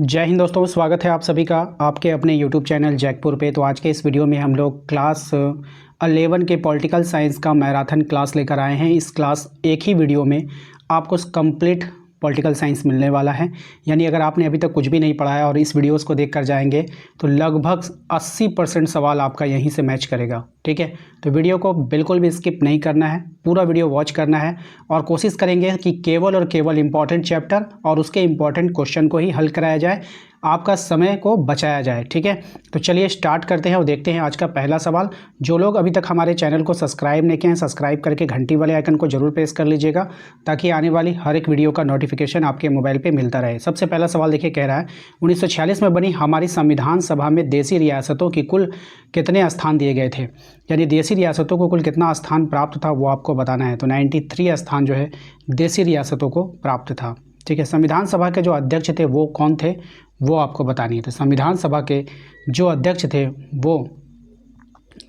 जय हिंद दोस्तों, स्वागत है आप सभी का आपके अपने YouTube चैनल जैकपुर पे। तो आज के इस वीडियो में हम लोग क्लास 11 के पॉलिटिकल साइंस का मैराथन क्लास लेकर आए हैं। इस क्लास एक ही वीडियो में आपको कंप्लीट पॉलिटिकल साइंस मिलने वाला है। यानी अगर आपने अभी तक कुछ भी नहीं पढ़ा है और इस वीडियोस को देखकर जाएंगे तो लगभग 80% सवाल आपका यहीं से मैच करेगा। ठीक है, तो वीडियो को बिल्कुल भी स्किप नहीं करना है, पूरा वीडियो वॉच करना है और कोशिश करेंगे कि केवल और केवल इम्पॉर्टेंट चैप्टर और उसके इम्पॉर्टेंट क्वेश्चन को ही हल कराया जाए, आपका समय को बचाया जाए। ठीक है, तो चलिए स्टार्ट करते हैं और देखते हैं आज का पहला सवाल। जो लोग अभी तक हमारे चैनल को सब्सक्राइब नहीं किए हैं, सब्सक्राइब करके घंटी वाले आइकन को जरूर प्रेस कर लीजिएगा ताकि आने वाली हर एक वीडियो का नोटिफिकेशन आपके मोबाइल पे मिलता रहे। सबसे पहला सवाल देखिए, कह रहा है 1946 में बनी हमारी संविधान सभा में देशी रियासतों की कुल कितने स्थान दिए गए थे। यानी देशी रियासतों को कुल कितना स्थान प्राप्त था वो आपको बताना है। तो 93 स्थान जो है देशी रियासतों को प्राप्त था। ठीक है, संविधान सभा के जो अध्यक्ष थे वो कौन थे वो आपको बतानी है। तो संविधान सभा के जो अध्यक्ष थे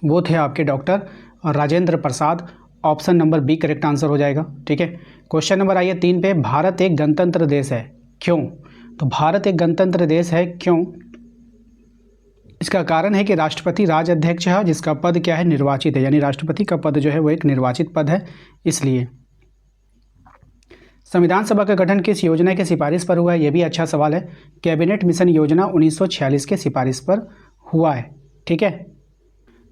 वो थे आपके doctor Rajendra Prasad. Option number B correct answer हो जाएगा। ठीक है, क्वेश्चन नंबर आइए 3 पे। भारत एक गणतंत्र देश है, क्यों? तो भारत एक गणतंत्र देश है क्यों? इसका कारण है कि राष्ट्रपति राजाध्यक्ष है जिसका पद क्या है, निर्वाचित है। यानी राष्ट्रपति का पद जो है वो एक निर्वाचित पद है, इसलिए। संविधान सभा का गठन किस योजना की सिफारिश पर हुआ है, ये भी अच्छा सवाल है। कैबिनेट मिशन योजना 1946 के सिफारिश पर हुआ है। ठीक है,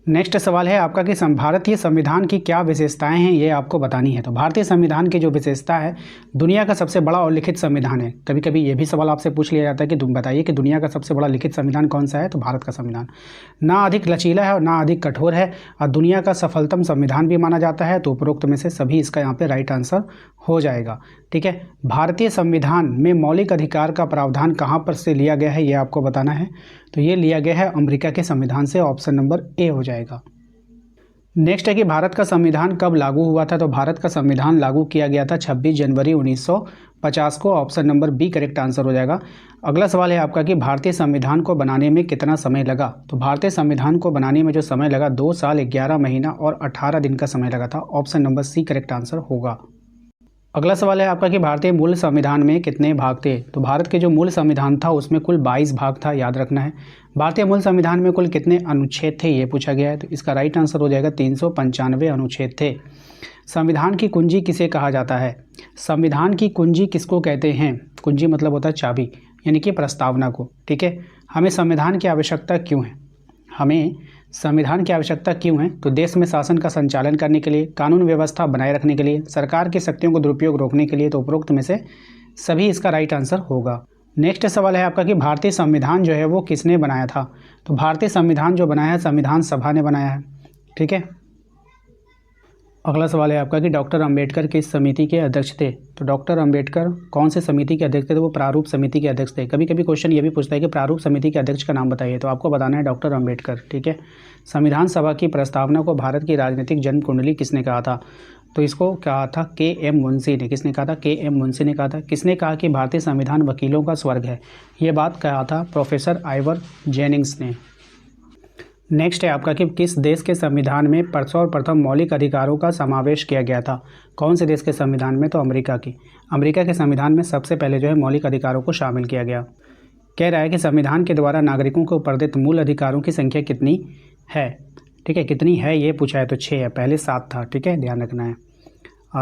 नेक्स्ट सवाल है आपका कि भारतीय संविधान की क्या विशेषताएं हैं, ये आपको बतानी है। तो भारतीय संविधान की जो विशेषता है, दुनिया का सबसे बड़ा और लिखित संविधान है। कभी कभी ये भी सवाल आपसे पूछ लिया जाता है कि तुम बताइए कि दुनिया का सबसे बड़ा लिखित संविधान कौन सा है। तो भारत का संविधान ना अधिक लचीला है और ना अधिक कठोर है और दुनिया का सफलतम संविधान भी माना जाता है। तो उपरोक्त में से सभी इसका यहाँ पे राइट आंसर हो जाएगा। ठीक है, भारतीय संविधान में मौलिक अधिकार का प्रावधान कहाँ पर से लिया गया है ये आपको बताना है। तो ये लिया गया है अमेरिका के संविधान से। ऑप्शन नंबर ए हो जाएगा। नेक्स्ट है कि भारत का संविधान कब लागू हुआ था। तो भारत का संविधान लागू किया गया था 26 जनवरी 1950 को। Option number B correct answer हो जाएगा। अगला सवाल है आपका कि भारतीय संविधान को बनाने में कितना समय लगा। तो भारतीय संविधान को बनाने में जो समय लगा 2 साल 11 महीना और 18 दिन का समय लगा था। Option number C correct answer होगा। अगला सवाल है आपका कि भारतीय मूल संविधान में कितने भाग थे। तो भारत के जो मूल संविधान था उसमें कुल 22 भाग था, याद रखना है। भारतीय मूल संविधान में कुल कितने अनुच्छेद थे ये पूछा गया है। तो इसका राइट आंसर हो जाएगा 395 अनुच्छेद थे। संविधान की कुंजी किसे कहा जाता है। संविधान की कुंजी किसको कहते हैं। कुंजी मतलब होता है चाबी, यानी कि प्रस्तावना को। ठीक है, हमें संविधान की आवश्यकता क्यों है। हमें संविधान की आवश्यकता क्यों है। तो देश में शासन का संचालन करने के लिए, कानून व्यवस्था बनाए रखने के लिए, सरकार की शक्तियों को दुरुपयोग रोकने के लिए। तो उपरोक्त में से सभी इसका राइट आंसर होगा। नेक्स्ट सवाल है आपका कि भारतीय संविधान जो है वो किसने बनाया था। तो भारतीय संविधान जो बनाया है संविधान सभा ने बनाया है। ठीक है, अगला सवाल है आपका कि डॉक्टर अंबेडकर किस समिति के अध्यक्ष थे। तो डॉक्टर अंबेडकर कौन से समिति के अध्यक्ष थे। तो वो प्रारूप समिति के अध्यक्ष थे। कभी कभी क्वेश्चन ये भी पूछता है कि प्रारूप समिति के अध्यक्ष का नाम बताइए। तो आपको बताना है डॉक्टर अंबेडकर। ठीक है, संविधान सभा की प्रस्तावना को भारत की राजनीतिक जन्म कुंडली किसने कहा था। तो इसको कहा था के.एम. मुंशी ने। किसने कहा था, के.एम. मुंशी ने कहा था। किसने कहा कि भारतीय संविधान वकीलों का स्वर्ग है, ये बात कहा था प्रोफेसर आइवर जेनिंग्स ने। नेक्स्ट है आपका कि किस देश के संविधान में सर्वप्रथम मौलिक अधिकारों का समावेश किया गया था। कौन से देश के संविधान में। तो अमेरिका की। अमेरिका के संविधान में सबसे पहले जो है मौलिक अधिकारों को शामिल किया गया। कह रहा है कि संविधान के द्वारा नागरिकों को प्रदत्त मूल अधिकारों की संख्या कितनी है। ठीक है, कितनी है ये पूछा है। तो 6 है, पहले 7 था। ठीक है, ध्यान रखना है।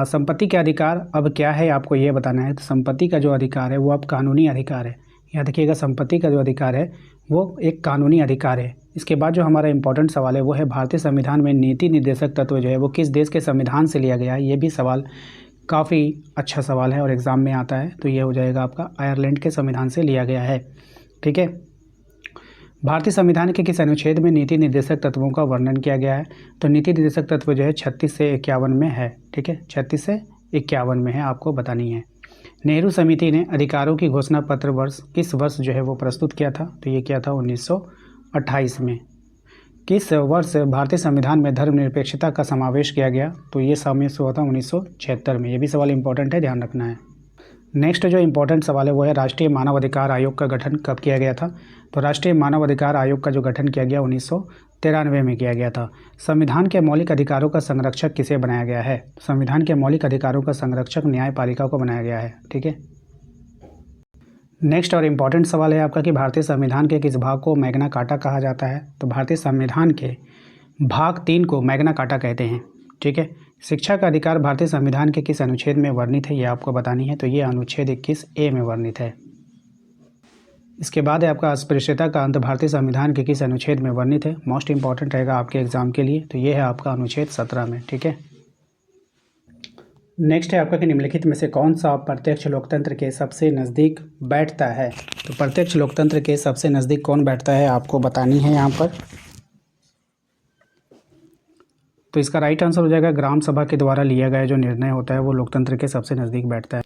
संपत्ति के अधिकार अब क्या है आपको ये बताना है। तो संपत्ति का जो अधिकार है वो अब कानूनी अधिकार है। याद रखिएगा, संपत्ति का जो अधिकार है वो एक कानूनी अधिकार है। इसके बाद जो हमारा इंपॉर्टेंट सवाल है वो है भारतीय संविधान में नीति निर्देशक तत्व जो है वो किस देश के संविधान से लिया गया है। ये भी सवाल काफ़ी अच्छा सवाल है और एग्ज़ाम में आता है। तो ये हो जाएगा आपका आयरलैंड के संविधान से लिया गया है। ठीक है, भारतीय संविधान के किस अनुच्छेद में नीति निर्देशक तत्वों का वर्णन किया गया है। तो नीति निर्देशक तत्व जो है 36 से 51 में है। ठीक है, 36 से 51 में है, आपको बतानी है। नेहरू समिति ने अधिकारों की घोषणा पत्र वर्ष किस वर्ष जो है वो प्रस्तुत किया था। तो ये किया था 1928 में। किस वर्ष भारतीय संविधान में धर्मनिरपेक्षता का समावेश किया गया। तो ये समय से हुआ था 1976 में। ये भी सवाल इंपॉर्टेंट है, ध्यान रखना है। नेक्स्ट जो इंपॉर्टेंट सवाल है वो है राष्ट्रीय मानव अधिकार आयोग का गठन कब किया गया था। तो राष्ट्रीय मानव अधिकार आयोग का जो गठन किया गया 1993 में किया गया था। संविधान के मौलिक अधिकारों का संरक्षक किसे बनाया गया है। संविधान के मौलिक अधिकारों का संरक्षक न्यायपालिका को बनाया गया है। ठीक है, नेक्स्ट और इम्पॉर्टेंट सवाल है आपका कि भारतीय संविधान के किस भाग को मैग्ना कार्टा कहा जाता है। तो भारतीय संविधान के भाग 3 को मैग्ना कार्टा कहते हैं। ठीक है। शिक्षा का अधिकार भारतीय संविधान के किस अनुच्छेद में वर्णित है, ये आपको बतानी है। तो ये अनुच्छेद 21A में वर्णित है। इसके बाद है आपका अस्पृश्यता का अंत भारतीय संविधान के किस अनुच्छेद में वर्णित है। मोस्ट इंपॉर्टेंट रहेगा आपके एग्जाम के लिए। तो ये है आपका अनुच्छेद 17 में। ठीक है। नेक्स्ट है आपका कि निम्नलिखित में से कौन सा प्रत्यक्ष लोकतंत्र के सबसे नज़दीक बैठता है। तो प्रत्यक्ष लोकतंत्र के सबसे नज़दीक कौन बैठता है आपको बतानी है यहाँ पर। तो इसका राइट आंसर हो जाएगा ग्राम सभा के द्वारा लिया गया जो निर्णय होता है वो लोकतंत्र के सबसे नज़दीक बैठता है।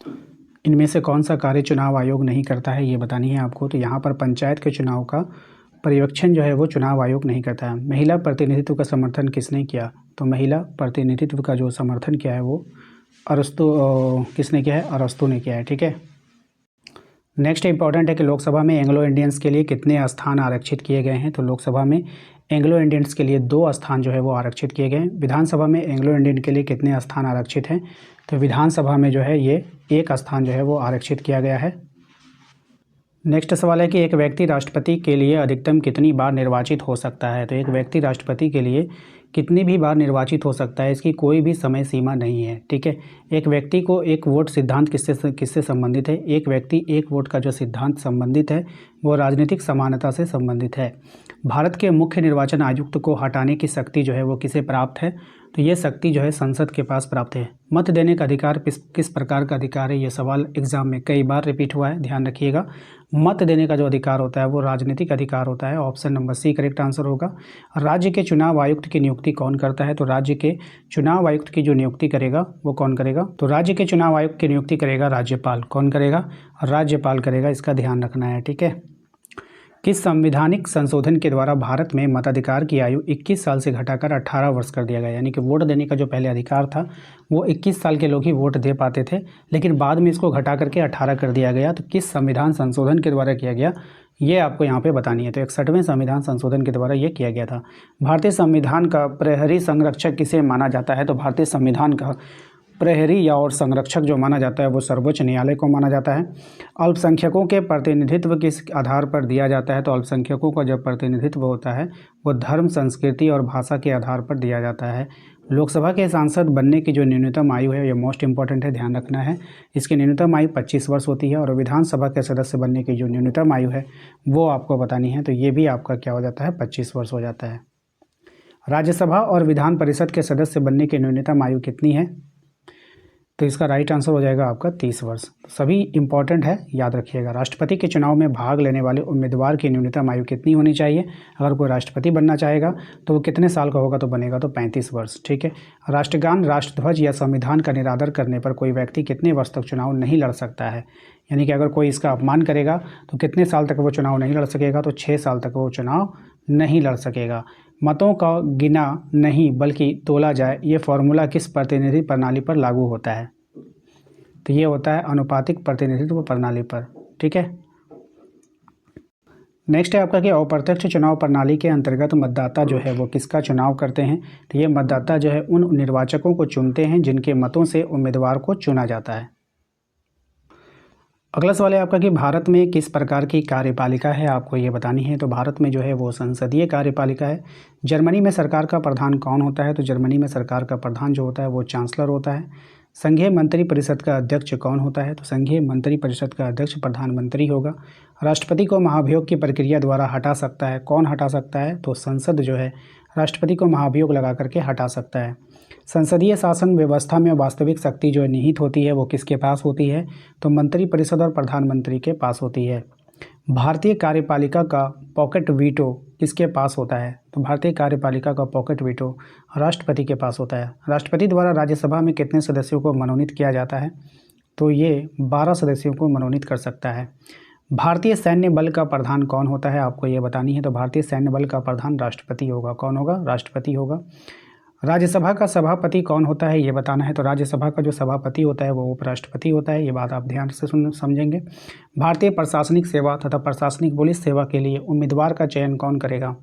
इनमें से कौन सा कार्य चुनाव आयोग नहीं करता है ये बतानी है आपको। तो यहाँ पर पंचायत के चुनाव का पर्यवेक्षण जो है वो चुनाव आयोग नहीं करता है। महिला प्रतिनिधित्व का समर्थन किसने किया। तो महिला प्रतिनिधित्व का जो समर्थन किया है वो किसने किया है, अरस्तु ने किया है। ठीक है। नेक्स्ट इंपॉर्टेंट है कि लोकसभा में एंग्लो इंडियंस के लिए कितने स्थान आरक्षित किए गए हैं। तो लोकसभा में एंग्लो इंडियंस के लिए 2 स्थान जो है वो आरक्षित किए गए हैं। विधानसभा में एंग्लो इंडियन के लिए कितने स्थान आरक्षित हैं। तो विधानसभा में जो है ये 1 स्थान जो है वो आरक्षित किया गया है। नेक्स्ट सवाल है कि एक व्यक्ति राष्ट्रपति के लिए अधिकतम कितनी बार निर्वाचित हो सकता है। तो एक व्यक्ति राष्ट्रपति के लिए कितनी भी बार निर्वाचित हो सकता है, इसकी कोई भी समय सीमा नहीं है। ठीक है। एक व्यक्ति को एक वोट सिद्धांत किससे संबंधित है। एक व्यक्ति एक वोट का जो सिद्धांत संबंधित है वो राजनीतिक समानता से संबंधित है। भारत के मुख्य निर्वाचन आयुक्त को हटाने की शक्ति जो है वो किसे प्राप्त है। तो ये शक्ति जो है संसद के पास प्राप्त है। मत देने का अधिकार किस प्रकार का अधिकार है, ये सवाल एग्जाम में कई बार रिपीट हुआ है, ध्यान रखिएगा। मत देने का जो अधिकार होता है वो राजनीतिक अधिकार होता है। Option number C correct answer होगा। राज्य के चुनाव आयुक्त की नियुक्ति कौन करता है। तो राज्य के चुनाव आयुक्त की जो नियुक्ति करेगा वो कौन करेगा। तो राज्य के चुनाव आयुक्त की नियुक्ति करेगा राज्यपाल। कौन करेगा, राज्यपाल करेगा। इसका ध्यान रखना है। ठीक है। किस संवैधानिक संशोधन के द्वारा भारत में मताधिकार की आयु 21 साल से घटाकर 18 वर्ष कर दिया गया। यानी कि वोट देने का जो पहले अधिकार था वो 21 साल के लोग ही वोट दे पाते थे, लेकिन बाद में इसको घटा करके 18 कर दिया गया। तो किस संविधान संशोधन के द्वारा किया गया ये आपको यहाँ पे बतानी है। तो 61वें संविधान संशोधन के द्वारा ये किया गया था। भारतीय संविधान का प्रहरी संरक्षक किसे माना जाता है। तो भारतीय संविधान का प्रहरी या और संरक्षक जो माना जाता है वो सर्वोच्च न्यायालय को माना जाता है। अल्पसंख्यकों के प्रतिनिधित्व किस आधार पर दिया जाता है। तो अल्पसंख्यकों का जो प्रतिनिधित्व होता है वो धर्म, संस्कृति और भाषा के आधार पर दिया जाता है। लोकसभा के सांसद बनने की जो न्यूनतम आयु है ये मोस्ट इंपॉर्टेंट है, ध्यान रखना है। इसकी न्यूनतम आयु 25 वर्ष होती है। और विधानसभा के सदस्य बनने की जो न्यूनतम आयु है वो आपको बतानी है। तो ये भी आपका क्या हो जाता है, 25 वर्ष हो जाता है। राज्यसभा और विधान परिषद के सदस्य बनने की न्यूनतम आयु कितनी है। तो इसका राइट आंसर हो जाएगा आपका 30 वर्ष। सभी इंपॉर्टेंट है, याद रखिएगा। राष्ट्रपति के चुनाव में भाग लेने वाले उम्मीदवार की न्यूनतम आयु कितनी होनी चाहिए। अगर कोई राष्ट्रपति बनना चाहेगा तो वो कितने साल का होगा, तो बनेगा तो 35 वर्ष। ठीक है। राष्ट्रगान, राष्ट्रध्वज या संविधान का निरादर करने पर कोई व्यक्ति कितने वर्ष तक चुनाव नहीं लड़ सकता है। यानी कि अगर कोई इसका अपमान करेगा तो कितने साल तक वो चुनाव नहीं लड़ सकेगा। तो 6 साल तक वो चुनाव नहीं लड़ सकेगा। मतों का गिना नहीं बल्कि तोला जाए, ये फॉर्मूला किस प्रतिनिधि प्रणाली पर लागू होता है। तो ये होता है अनुपातिक प्रतिनिधित्व प्रणाली पर। ठीक है। नेक्स्ट है आपका कि अप्रत्यक्ष चुनाव प्रणाली के अंतर्गत मतदाता जो है वो किसका चुनाव करते हैं। तो ये मतदाता जो है उन निर्वाचकों को चुनते हैं जिनके मतों से उम्मीदवार को चुना जाता है। अगला सवाल है आपका कि भारत में किस प्रकार की कार्यपालिका है, आपको ये बतानी है। तो भारत में जो है वो संसदीय कार्यपालिका है। जर्मनी में सरकार का प्रधान कौन होता है। तो जर्मनी में सरकार का प्रधान जो होता है वो चांसलर होता है। संघीय मंत्री परिषद का अध्यक्ष कौन होता है। तो संघीय मंत्री परिषद का अध्यक्ष प्रधानमंत्री होगा। राष्ट्रपति को महाभियोग की प्रक्रिया द्वारा हटा सकता है, कौन हटा सकता है। तो संसद जो है राष्ट्रपति को महाभियोग लगा करके हटा सकता है। संसदीय शासन व्यवस्था में वास्तविक शक्ति जो निहित होती है वो किसके पास होती है। तो मंत्री परिषद और प्रधानमंत्री के पास होती है। भारतीय कार्यपालिका का पॉकेट वीटो किसके पास होता है। तो भारतीय कार्यपालिका का पॉकेट वीटो राष्ट्रपति के पास होता है। राष्ट्रपति द्वारा राज्यसभा में कितने सदस्यों को मनोनीत किया जाता है। तो ये 12 सदस्यों को मनोनीत कर सकता है। भारतीय सैन्य बल का प्रधान कौन होता है, आपको ये बतानी है। तो भारतीय सैन्य बल का प्रधान राष्ट्रपति होगा। कौन होगा, राष्ट्रपति होगा। राज्यसभा का सभापति कौन होता है, ये बताना है। तो राज्यसभा का जो सभापति होता है वो उपराष्ट्रपति होता है। ये बात आप ध्यान से समझेंगे। भारतीय प्रशासनिक सेवा तथा प्रशासनिक पुलिस सेवा के लिए उम्मीदवार का चयन कौन करेगा।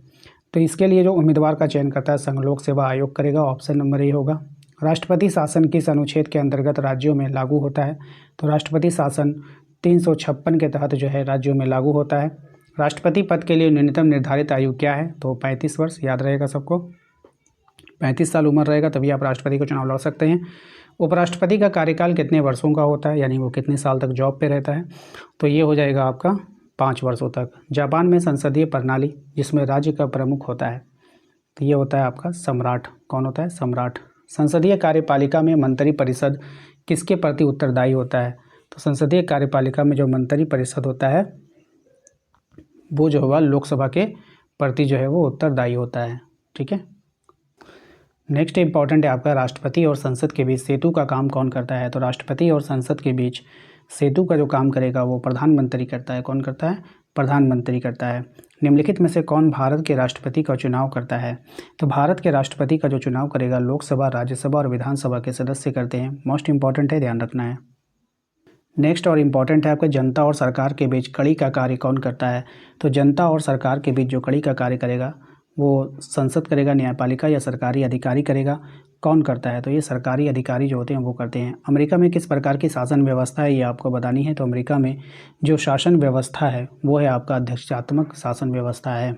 तो इसके लिए जो उम्मीदवार का चयन करता है संघ लोक सेवा आयोग करेगा। ऑप्शन नंबर ए होगा। राष्ट्रपति शासन किस अनुच्छेद के अंतर्गत राज्यों में लागू होता है। तो राष्ट्रपति शासन 356 के तहत जो है राज्यों में लागू होता है। राष्ट्रपति पद के लिए न्यूनतम निर्धारित आयु क्या है? तो 35 वर्ष, याद रहेगा सबको। 35 साल उम्र रहेगा तभी आप राष्ट्रपति को चुनाव लड़ सकते हैं। उपराष्ट्रपति का कार्यकाल कितने वर्षों का होता है, यानी वो कितने साल तक जॉब पे रहता है? तो ये हो जाएगा आपका 5 वर्षों तक। जापान में संसदीय प्रणाली जिसमें राज्य का प्रमुख होता है, तो ये होता है आपका सम्राट। कौन होता है? सम्राट। संसदीय कार्यपालिका में मंत्री परिषद किसके प्रति उत्तरदायी होता है? तो संसदीय कार्यपालिका में जो मंत्री परिषद होता है वो जो होगा लोकसभा के प्रति जो है वो उत्तरदायी होता है। ठीक है। नेक्स्ट इंपॉर्टेंट है आपका, राष्ट्रपति और संसद के बीच सेतु का काम कौन करता है? तो राष्ट्रपति और संसद के बीच सेतु का जो काम करेगा वो प्रधानमंत्री करता है। कौन करता है? प्रधानमंत्री करता है। निम्नलिखित में से कौन भारत के राष्ट्रपति का चुनाव करता है? तो भारत के राष्ट्रपति का जो चुनाव करेगा लोकसभा, राज्यसभा और विधानसभा के सदस्य करते हैं। मोस्ट इंपॉर्टेंट है, ध्यान रखना है। नेक्स्ट और इम्पॉर्टेंट है आपका, जनता और सरकार के बीच कड़ी का कार्य कौन करता है? तो जनता और सरकार के बीच जो कड़ी का कार्य करेगा वो संसद करेगा, न्यायपालिका या सरकारी अधिकारी करेगा? कौन करता है? तो ये सरकारी अधिकारी जो होते हैं वो करते हैं। अमेरिका में किस प्रकार की शासन व्यवस्था है ये आपको बतानी है। तो अमेरिका में जो शासन व्यवस्था है वो है आपका अध्यक्षात्मक शासन व्यवस्था है।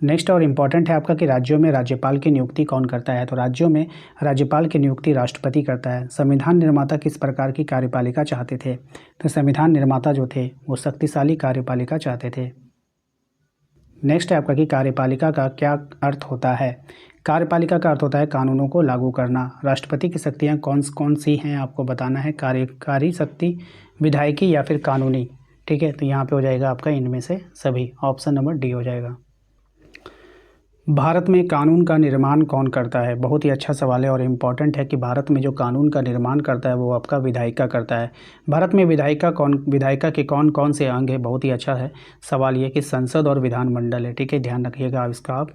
नेक्स्ट और इम्पॉर्टेंट है आपका कि राज्यों में राज्यपाल की नियुक्ति कौन करता है? तो राज्यों में राज्यपाल की नियुक्ति राष्ट्रपति करता है। संविधान निर्माता किस प्रकार की कार्यपालिका चाहते थे? तो संविधान निर्माता जो थे वो शक्तिशाली कार्यपालिका चाहते थे। नेक्स्ट है आपका कि कार्यपालिका का क्या अर्थ होता है? कार्यपालिका का अर्थ होता है कानूनों को लागू करना। राष्ट्रपति की शक्तियाँ कौन कौन सी हैं आपको बताना है, कार्यकारी शक्ति, विधायकी या फिर कानूनी। ठीक है, तो यहाँ पे हो जाएगा आपका इनमें से सभी, ऑप्शन नंबर डी हो जाएगा। भारत में कानून का निर्माण कौन करता है? बहुत ही अच्छा सवाल है और इम्पॉर्टेंट है कि भारत में जो कानून का निर्माण करता है वो आपका विधायिका करता है। भारत में विधायिका के कौन कौन से अंग है? बहुत ही अच्छा है सवाल ये कि संसद और विधानमंडल है। ठीक है, ध्यान रखिएगा इसका आप।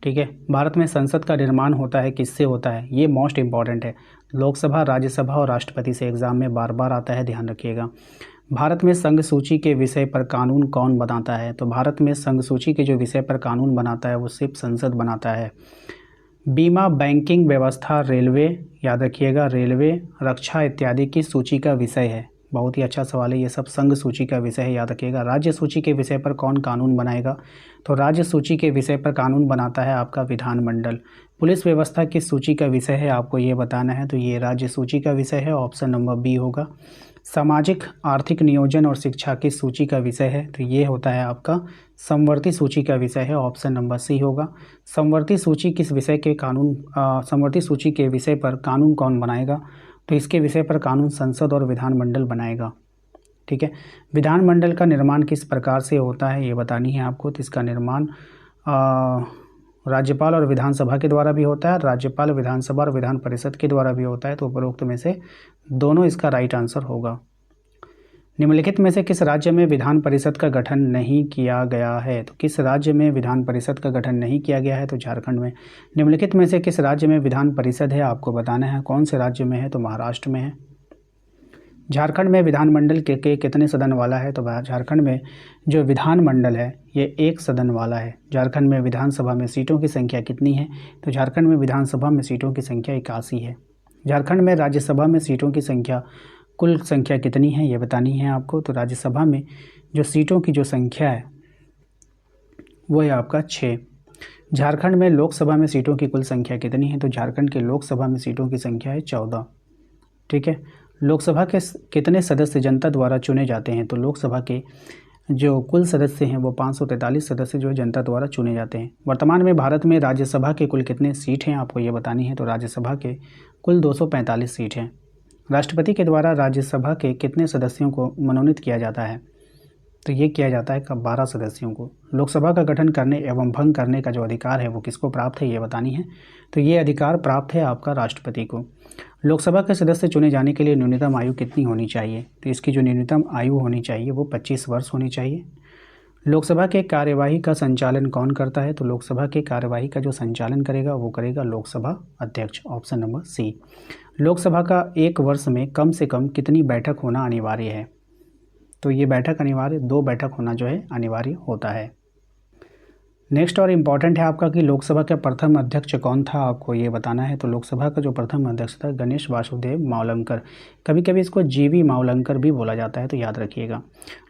ठीक है, भारत में संसद का निर्माण होता है किससे होता है? ये मोस्ट इंपॉर्टेंट है। लोकसभा, राज्यसभा और राष्ट्रपति से एग्जाम में बार बार आता है, ध्यान रखिएगा। भारत में संघ सूची के विषय पर कानून कौन बनाता है? तो भारत में संघ सूची के जो विषय पर कानून बनाता है वो सिर्फ संसद बनाता है। बीमा, बैंकिंग व्यवस्था, रेलवे, याद रखिएगा रेलवे, रक्षा इत्यादि की सूची का विषय है। बहुत ही अच्छा सवाल है, ये सब संघ सूची का विषय है, याद रखिएगा। राज्य सूची के विषय पर कौन कानून बनाएगा? तो राज्य सूची के विषय पर कानून बनाता है आपका विधानमंडल। पुलिस व्यवस्था किस सूची का विषय है आपको ये बताना है, तो ये राज्य सूची का विषय है, ऑप्शन नंबर बी होगा। सामाजिक, आर्थिक नियोजन और शिक्षा किस सूची का विषय है? तो ये होता है आपका समवर्ती सूची का विषय है, ऑप्शन नंबर सी होगा। समवर्ती सूची किस विषय के कानून समवर्ती सूची के विषय पर कानून कौन बनाएगा? तो इसके विषय पर कानून संसद और विधानमंडल बनाएगा। ठीक है, विधानमंडल का निर्माण किस प्रकार से होता है ये बतानी है आपको। तो इसका निर्माण राज्यपाल और विधानसभा के द्वारा भी होता है, राज्यपाल, विधानसभा और विधान परिषद के द्वारा भी होता है। तो उपरोक्त में से दोनों इसका राइट आंसर होगा। निम्नलिखित में से किस राज्य में विधान परिषद का गठन नहीं किया गया है? तो किस राज्य में विधान परिषद का गठन नहीं किया गया है? तो झारखंड में। निम्नलिखित में से किस राज्य में विधान परिषद है आपको बताना है। कौन से राज्य में है? तो महाराष्ट्र में है। झारखंड में विधानमंडल के कितने सदन वाला है? तो झारखंड में जो विधानमंडल है ये 1 सदन वाला है। झारखंड में विधानसभा में सीटों की संख्या कितनी है? तो झारखंड में विधानसभा में सीटों की संख्या 81 है। झारखंड में राज्यसभा में सीटों की संख्या, कुल संख्या कितनी है ये बतानी है आपको। तो राज्यसभा में जो सीटों की जो संख्या है वो है आपका 6। झारखंड में लोकसभा में सीटों की कुल संख्या कितनी है? तो झारखंड के लोकसभा में सीटों की संख्या है 14। ठीक है, लोकसभा के कितने सदस्य जनता द्वारा चुने जाते हैं? तो लोकसभा के जो कुल सदस्य हैं वो 543 सदस्य जो जनता द्वारा चुने जाते हैं। वर्तमान में भारत में राज्यसभा के कुल कितने सीट हैं आपको ये बतानी है। तो राज्यसभा के कुल 245 सीट हैं। राष्ट्रपति के द्वारा राज्यसभा के कितने सदस्यों को मनोनीत किया जाता है? तो ये किया जाता है 12 सदस्यों को। लोकसभा का गठन करने एवं भंग करने का जो अधिकार है वो किसको प्राप्त है ये बतानी है। तो ये अधिकार प्राप्त है आपका राष्ट्रपति को। लोकसभा के सदस्य चुने जाने के लिए न्यूनतम आयु कितनी होनी चाहिए? तो इसकी जो न्यूनतम आयु होनी चाहिए वो 25 वर्ष होनी चाहिए। लोकसभा के कार्यवाही का संचालन कौन करता है? तो लोकसभा के कार्यवाही का जो संचालन करेगा वो करेगा लोकसभा अध्यक्ष, ऑप्शन नंबर सी। लोकसभा का एक वर्ष में कम से कम कितनी बैठक होना अनिवार्य है? तो ये बैठक अनिवार्य 2 बैठक होना जो है अनिवार्य होता है। नेक्स्ट और इम्पॉर्टेंट है आपका कि लोकसभा का प्रथम अध्यक्ष कौन था, आपको ये बताना है। तो लोकसभा का जो प्रथम अध्यक्ष था गणेश वासुदेव मावलंकर, कभी कभी इसको जीवी मावलंकर भी बोला जाता है, तो याद रखिएगा।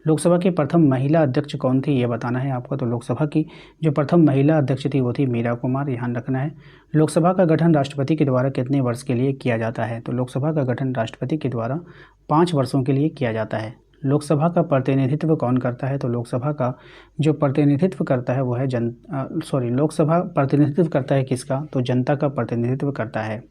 लोकसभा की प्रथम महिला अध्यक्ष कौन थी, ये बताना है आपको। तो लोकसभा की जो प्रथम महिला अध्यक्ष थी वो थी मीरा कुमार, ध्यान रखना है। लोकसभा का गठन राष्ट्रपति के द्वारा कितने वर्ष के लिए किया जाता है, तो लोकसभा का गठन राष्ट्रपति के द्वारा 5 वर्षों के लिए किया जाता है। लोकसभा का प्रतिनिधित्व कौन करता है, तो लोकसभा का जो प्रतिनिधित्व करता है वो है लोकसभा प्रतिनिधित्व करता है किसका, तो जनता का प्रतिनिधित्व करता है।